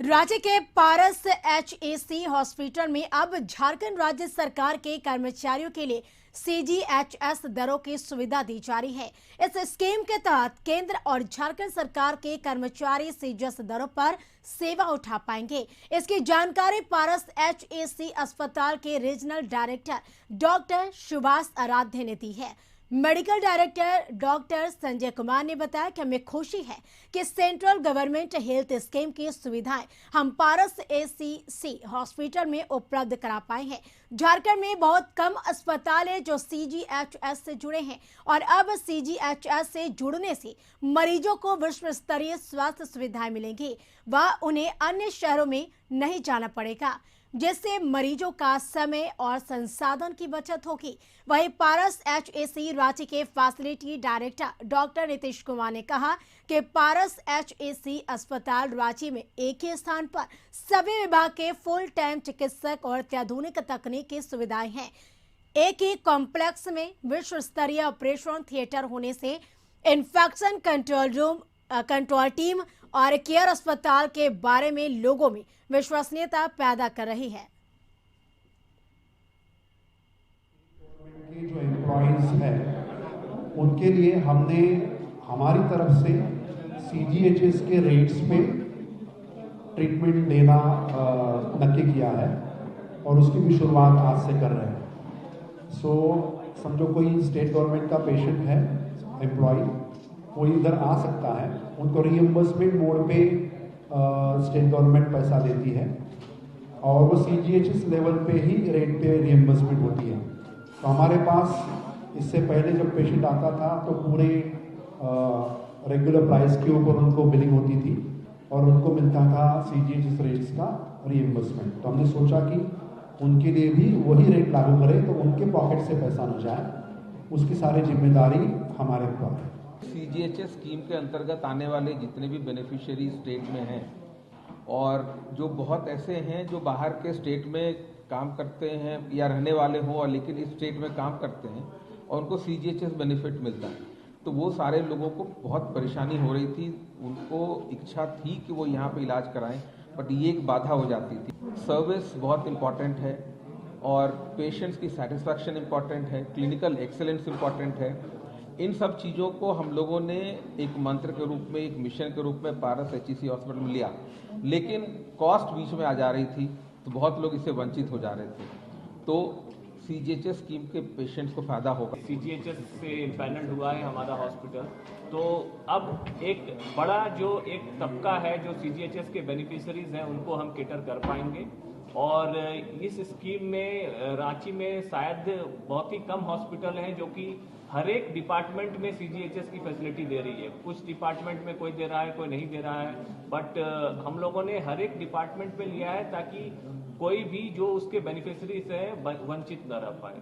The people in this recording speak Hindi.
राज्य के पारस HAC हॉस्पिटल में अब झारखंड राज्य सरकार के कर्मचारियों के लिए CGHS दरों की सुविधा दी जा रही है। इस स्कीम के तहत केंद्र और झारखंड सरकार के कर्मचारी CGHS दरों पर सेवा उठा पाएंगे। इसकी जानकारी पारस HAC अस्पताल के रीजनल डायरेक्टर डॉक्टर सुभाष आराध्य ने दी है। Medical director doctor Sanjay Kumar ने बताया कि हमें खुशी है कि सेंट्रल गवर्नमेंट हेल्थ स्कीम की सुविधाएं हम पारस HAC हॉस्पिटल में उपलब्ध करा पाए हैं। झारखंड में बहुत कम अस्पताल है जो CGHS से जुड़े हैं और अब CGHS से जुड़ने से मरीजों को विश्व स्तरीय स्वास्थ्य सुविधाएं मिलेंगी व उन्हें अन्य शहरों में नहीं जाना पड़ेगा, जिससे मरीजों का समय और संसाधन की बचत होगी। वहीं पारस HAC रांची के facility director doctor Nitish Kumar ने कहा कि पारस HAC अस्पताल रांची में एक ही स्थान पर सभी विभाग के फुल टाइम चिकित्सक और अत्याधुनिक तकनीक की सुविधाएं हैं। एक ही कॉम्प्लेक्स में विश्व स्तरीय ऑपरेशन थिएटर होने से इन्फेक्शन कंट्रोल टीम और केयर अस्पताल के बारे में लोगों में विश्वसनीयता पैदा कर रही है। जो एम्प्लॉइज हैं उनके लिए हमने हमारी तरफ से CGHS के रेट्स पे ट्रीटमेंट देना नक्की किया है और उसकी भी शुरुआत आज से कर रहे हैं। समझो कोई स्टेट गवर्नमेंट का पेशेंट है, एम्प्लॉय, वो इधर आ सकता है, उनको रीइंबर्समेंट मोड पे स्टेट गवर्नमेंट पैसा देती है और वो CGHS लेवल पे ही रेट पे रीइंबर्समेंट होती है। तो हमारे पास इससे पहले जब पेशेंट आता था तो पूरे रेगुलर प्राइस के ऊपर उनको बिलिंग होती थी और उनको मिलता था CGHS रेट्स का रीइंबर्समेंट। तो हमने सोचा कि उनके लिए भी वही रेट लागू करें तो उनके पॉकेट से पैसा न जाए, उसकी सारी जिम्मेदारी हमारे ऊपर है। CGHS स्कीम के अंतर्गत आने वाले जितने भी बेनिफिशियरी स्टेट में हैं और जो बहुत ऐसे हैं जो बाहर के स्टेट में काम करते हैं या रहने वाले हों और लेकिन इस स्टेट में काम करते हैं और उनको CGHS बेनिफिट मिलता है, तो वो सारे लोगों को बहुत परेशानी हो रही थी। उनको इच्छा थी कि वो यहाँ पे इलाज कराएं, बट ये एक बाधा हो जाती थी। सर्विस बहुत इम्पॉर्टेंट है और पेशेंट्स की सेटिस्फैक्शन इम्पॉर्टेंट है, क्लिनिकल एक्सेलेंस इम्पॉर्टेंट है। इन सब चीज़ों को हम लोगों ने एक मंत्र के रूप में, एक मिशन के रूप में पारस HAC हॉस्पिटल में लिया, लेकिन कॉस्ट बीच में आ जा रही थी तो बहुत लोग इससे वंचित हो जा रहे थे। तो CGHS स्कीम के पेशेंट्स को फायदा होगा। CGHS से इम्पैनल्ड हुआ है हमारा हॉस्पिटल, तो अब एक बड़ा जो एक तबका है जो CGHS के बेनिफिशरीज हैं उनको हम केटर कर पाएंगे। और इस स्कीम में रांची में शायद बहुत ही कम हॉस्पिटल हैं जो कि हर एक डिपार्टमेंट में CGHS की फैसिलिटी दे रही है। कुछ डिपार्टमेंट में कोई दे रहा है, कोई नहीं दे रहा है, बट हम लोगों ने हर एक डिपार्टमेंट में लिया है ताकि कोई भी जो उसके बेनिफिशरीज है वंचित न रह पाए।